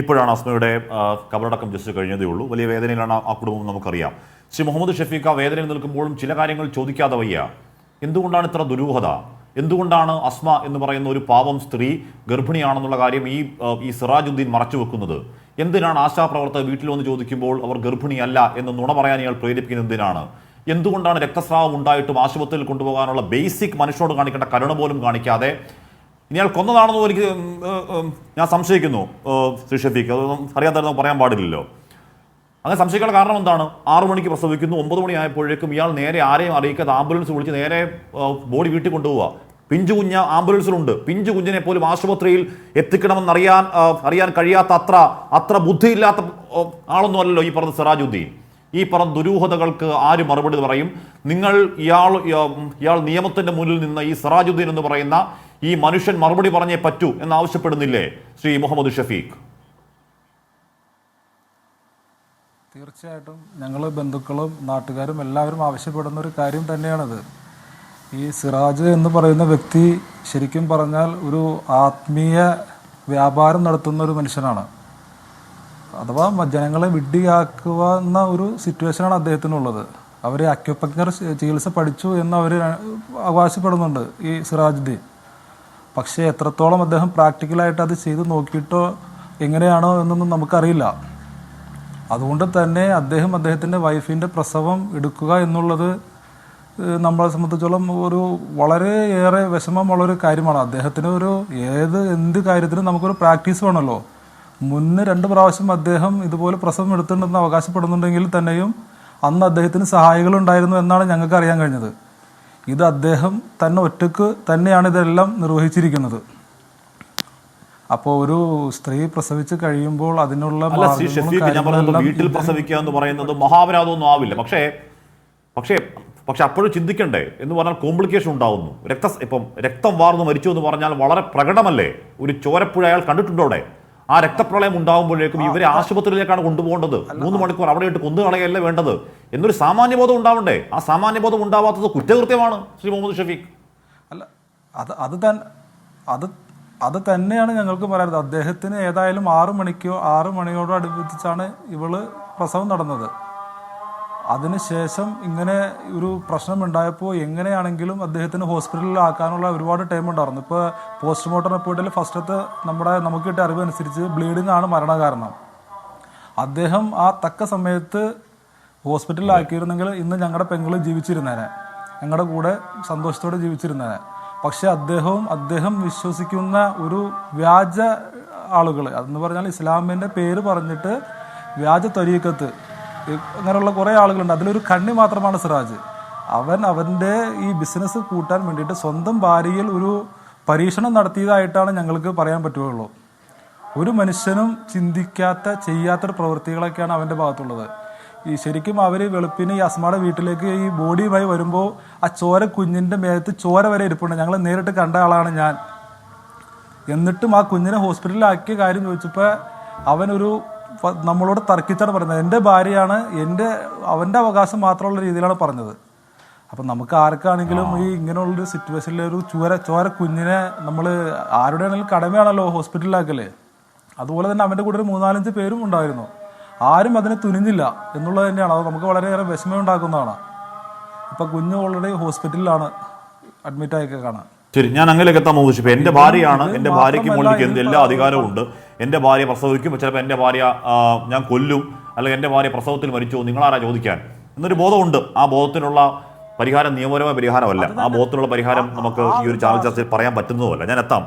ഇപ്പോഴാണ് അസ്മയുടെ കബറടക്കം ജസ്റ്റ് കഴിഞ്ഞതേ ഉള്ളൂ. വലിയ വേദനയിലാണ് ആ കുടുംബം, നമുക്കറിയാം. ശ്രീ മുഹമ്മദ് ഷഫീഖ് ആ വേദനയിൽ നിൽക്കുമ്പോഴും ചില കാര്യങ്ങൾ ചോദിക്കാതെ വയ്യ. എന്തുകൊണ്ടാണ് ഇത്ര ദുരൂഹത? എന്തുകൊണ്ടാണ് അസ്മ എന്ന് പറയുന്ന ഒരു പാവം സ്ത്രീ ഗർഭിണിയാണെന്നുള്ള കാര്യം ഈ സിറാജുദ്ദീൻ മറച്ചു വെക്കുന്നത്? എന്തിനാണ് ആശാപ്രവർത്തകർ വീട്ടിൽ വന്ന് ചോദിക്കുമ്പോൾ അവർ ഗർഭിണിയല്ല എന്ന് നുണ പറയാൻ ഇയാൾ പ്രേരിപ്പിക്കുന്നത് എന്തിനാണ്? എന്തുകൊണ്ടാണ് രക്തസ്രാവം ഉണ്ടായിട്ടും ആശുപത്രിയിൽ കൊണ്ടുപോകാനുള്ള ബേസിക് മനുഷ്യനോട് കാണിക്കേണ്ട കരുണ പോലും കാണിക്കാതെ ഇയാൾ കൊന്നതാണെന്നോ എനിക്ക് ഞാൻ സംശയിക്കുന്നു. ശ്രീ ഷഫീഖ്, അതൊന്നും അറിയാത്തവരൊന്നും പറയാൻ പാടില്ലല്ലോ. അങ്ങനെ സംശയിക്കാനുള്ള കാരണം എന്താണ്? 6 മണിക്ക് പ്രസവിക്കുന്നു, 9 മണിയായപ്പോഴേക്കും ഇയാൾ നേരെ ആരെയും അറിയിക്കാതെ ആംബുലൻസ് വിളിച്ച് നേരെ ബോഡി വീട്ടിൽ കൊണ്ടുപോവുക. പിഞ്ചു കുഞ്ഞ് ആംബുലൻസിലുണ്ട്. പിഞ്ചു കുഞ്ഞിനെ പോലും ആശുപത്രിയിൽ അറിയാൻ കഴിയാത്ത അത്ര ബുദ്ധിയില്ലാത്ത ആളൊന്നും അല്ലല്ലോ ഈ പറഞ്ഞ സിറാജുദ്ദീൻ. ഈ പറഞ്ഞ ദുരൂഹതകൾക്ക് ആര് മറുപടി പറയും? നിങ്ങൾ ഇയാൾ നിയമത്തിന്റെ മുന്നിൽ നിന്ന് ഈ സിറാജുദ്ദീൻ എന്ന് പറയുന്ന ഈ മനുഷ്യൻ മറുപടി പറഞ്ഞേ പറ്റൂ എന്നാവശ്യപ്പെടുന്നില്ലേ ശ്രീ മുഹമ്മദ് ഷഫീഖ്? തീർച്ചയായിട്ടും ഞങ്ങൾ ബന്ധുക്കളും നാട്ടുകാരും എല്ലാവരും ആവശ്യപ്പെടുന്ന ഒരു കാര്യം തന്നെയാണത്. ഈ സിറാജ് എന്ന് പറയുന്ന വ്യക്തി ശരിക്കും പറഞ്ഞാൽ ഒരു ആത്മീയ വ്യാപാരം നടത്തുന്ന ഒരു മനുഷ്യനാണ്. അഥവാ ജനങ്ങളെ വിഡ്ഢിയാക്കുന്ന ഒരു സിറ്റുവേഷനാണ് അദ്ദേഹത്തിനുള്ളത്. അവർ അക്യുപങ്ക്ചർ ചികിത്സ പഠിച്ചു എന്ന് അവർ അവകാശപ്പെടുന്നുണ്ട് ഈ സിറാജുദ്ദീൻ. പക്ഷേ എത്രത്തോളം അദ്ദേഹം പ്രാക്ടിക്കലായിട്ട് അത് ചെയ്ത് നോക്കിയിട്ടോ എങ്ങനെയാണോ എന്നൊന്നും നമുക്കറിയില്ല. അതുകൊണ്ട് തന്നെ അദ്ദേഹത്തിൻ്റെ വൈഫിൻ്റെ പ്രസവം എടുക്കുക എന്നുള്ളത് നമ്മളെ സംബന്ധിച്ചോളം ഒരു വളരെയേറെ വിഷമമുള്ളൊരു കാര്യമാണ്. അദ്ദേഹത്തിന് എന്ത് കാര്യത്തിനും നമുക്കൊരു പ്രാക്ടീസ് വേണമല്ലോ. മുന്നേ 2 പ്രാവശ്യം അദ്ദേഹം ഇതുപോലെ പ്രസവം എടുത്തിട്ടുണ്ടെന്ന് അവകാശപ്പെടുന്നുണ്ടെങ്കിൽ തന്നെയും അന്ന് അദ്ദേഹത്തിന് സഹായികളുണ്ടായിരുന്നു എന്നാണ് ഞങ്ങൾക്ക് അറിയാൻ കഴിഞ്ഞത്. ഇത് അദ്ദേഹം തന്നെ ഒറ്റക്ക് തന്നെയാണ് ഇതെല്ലാം നിർവഹിച്ചിരിക്കുന്നത്. അപ്പോൾ ഒരു സ്ത്രീ പ്രസവിച്ച് കഴിയുമ്പോൾ അതിനുള്ള വീട്ടിൽ പ്രസവിക്കുക എന്ന് പറയുന്നത് മഹാപരാധമൊന്നും ആവില്ല. പക്ഷേ അപ്പോഴും ചിന്തിക്കണ്ടേ എന്ന് പറഞ്ഞാൽ കോംപ്ലിക്കേഷൻ ഉണ്ടാവുന്നു. രക്തം വാർന്ന് മരിച്ചു എന്ന് പറഞ്ഞാൽ വളരെ പ്രകടമല്ലേ? ഒരു ചോരപ്പുഴ അയാൾ കണ്ടിട്ടുണ്ടോടെ? ആ രക്തപ്രളയം ഉണ്ടാകുമ്പോഴേക്കും ഇവരെ ആശുപത്രിയിലേക്കാണ് കൊണ്ടുപോകേണ്ടത്. 3 മണിക്കൂർ അവിടെ ഇട്ട് കൊന്നുകളയല്ല വേണ്ടത് എന്നൊരു സാമാന്യബോധം ഉണ്ടാവണ്ടേ? ആ സാമാന്യബോധം ഉണ്ടാവാത്തത് കുറ്റകൃത്യമാണ് ശ്രീ മുഹമ്മദ് ഷഫീഖ്. അല്ല, അത് തന്നെയാണ് ഞങ്ങൾക്ക് പറയുന്നത്. അദ്ദേഹത്തിന് ഏതായാലും 6 മണിയോട് അടുപ്പിച്ചാണ് ഇവള് പ്രസവം നടന്നത്. അതിനുശേഷം ഇങ്ങനെ ഒരു പ്രശ്നം ഉണ്ടായപ്പോൾ എങ്ങനെയാണെങ്കിലും അദ്ദേഹത്തിന് ഹോസ്പിറ്റലിൽ ആക്കാനുള്ള ഒരുപാട് ടൈം ഉണ്ടായിരുന്നു. ഇപ്പോൾ പോസ്റ്റ്മോർട്ടം റിപ്പോർട്ടിൽ ഫസ്റ്റത്തെ നമുക്ക് കിട്ടിയ അറിവനുസരിച്ച് ബ്ലീഡിംഗ് ആണ് മരണകാരണം. അദ്ദേഹം ആ തക്ക സമയത്ത് ഹോസ്പിറ്റലിൽ ആക്കിയിരുന്നെങ്കിൽ ഇന്ന് ഞങ്ങളുടെ പെങ്ങൾ ജീവിച്ചിരുന്നേനെ, ഞങ്ങളുടെ കൂടെ സന്തോഷത്തോടെ ജീവിച്ചിരുന്നേനെ. പക്ഷെ അദ്ദേഹം വിശ്വസിക്കുന്ന ഒരു വ്യാജ ആളുകൾ എന്ന് പറഞ്ഞാൽ ഇസ്ലാമിൻ്റെ പേര് പറഞ്ഞിട്ട് വ്യാജ ത്വരീഖത്ത് അങ്ങനെയുള്ള കുറേ ആളുകളുണ്ട്. അതിലൊരു കണ്ണി മാത്രമാണ് സിറാജ്. അവൻ്റെ ഈ ബിസിനസ് കൂട്ടാൻ വേണ്ടിയിട്ട് സ്വന്തം ഭാര്യയിൽ ഒരു പരീക്ഷണം നടത്തിയതായിട്ടാണ് ഞങ്ങൾക്ക് പറയാൻ പറ്റുകയുള്ളൂ. ഒരു മനുഷ്യനും ചെയ്യാത്തൊരു പ്രവൃത്തികളൊക്കെയാണ് അവൻ്റെ ഭാഗത്തുള്ളത്. ഈ ശരിക്കും അവർ വെളുപ്പിന് ഈ അസ്മയുടെ വീട്ടിലേക്ക് ഈ ബോഡിയുമായി വരുമ്പോൾ ആ ചോര കുഞ്ഞിൻ്റെ മേത്ത് ചോര വരെ ഇരിപ്പുണ്ട്. ഞങ്ങൾ നേരിട്ട് കണ്ട ആളാണ് ഞാൻ. എന്നിട്ടും ആ കുഞ്ഞിനെ ഹോസ്പിറ്റലിലാക്കിയ കാര്യം ചോദിച്ചപ്പോൾ നമ്മളോട് തർക്കിച്ചാണ് പറയുന്നത്. എൻ്റെ ഭാര്യയാണ്, അവൻ്റെ അവകാശം മാത്രമുള്ള രീതിയിലാണ് പറഞ്ഞത്. അപ്പം നമുക്ക് ആർക്കാണെങ്കിലും ഈ ഇങ്ങനെയുള്ളൊരു സിറ്റുവേഷനിൽ ഒരു ചോര കുഞ്ഞിനെ നമ്മൾ ആരുടെ ആണെങ്കിലും കടമയാണല്ലോ ഹോസ്പിറ്റലിലാക്കല്ലേ. അതുപോലെ തന്നെ അവൻ്റെ കൂടെ ഒരു 3-4 പേരും ഉണ്ടായിരുന്നു. ആരും അതിനെ തുനിഞ്ഞില്ല എന്നുള്ളത് തന്നെയാണ്. അത് നമുക്ക് വളരെയേറെ വിഷമം ഉണ്ടാക്കുന്നതാണ്. ഇപ്പം കുഞ്ഞ് ഓൾറെഡി ഹോസ്പിറ്റലിലാണ് അഡ്മിറ്റായൊക്കെ കാണാൻ. ശരി, ഞാൻ അങ്ങനെയൊക്കെ എത്താൻ മോഹിച്ചു. എൻ്റെ ഭാര്യയാണ്, എൻ്റെ ഭാര്യയ്ക്ക് മുകളിലേക്ക് എല്ലാ അധികാരവും ഉണ്ട്. എൻ്റെ ഭാര്യ പ്രസവിക്കും, ചിലപ്പോൾ എൻ്റെ ഭാര്യ ഞാൻ കൊല്ലും, അല്ലെങ്കിൽ എൻ്റെ ഭാര്യ പ്രസവത്തിൽ മരിച്ചു, നിങ്ങളാരാ ചോദിക്കാൻ എന്നൊരു ബോധമുണ്ട്. ആ ബോധത്തിനുള്ള പരിഹാരം നിയമപരമായ പരിഹാരമല്ല. ആ ബോധത്തിനുള്ള പരിഹാരം നമുക്ക് ഈ ഒരു ചാനൽ ചർച്ചയിൽ പറയാൻ പറ്റുന്നതുമല്ല. ഞാൻ എത്താം.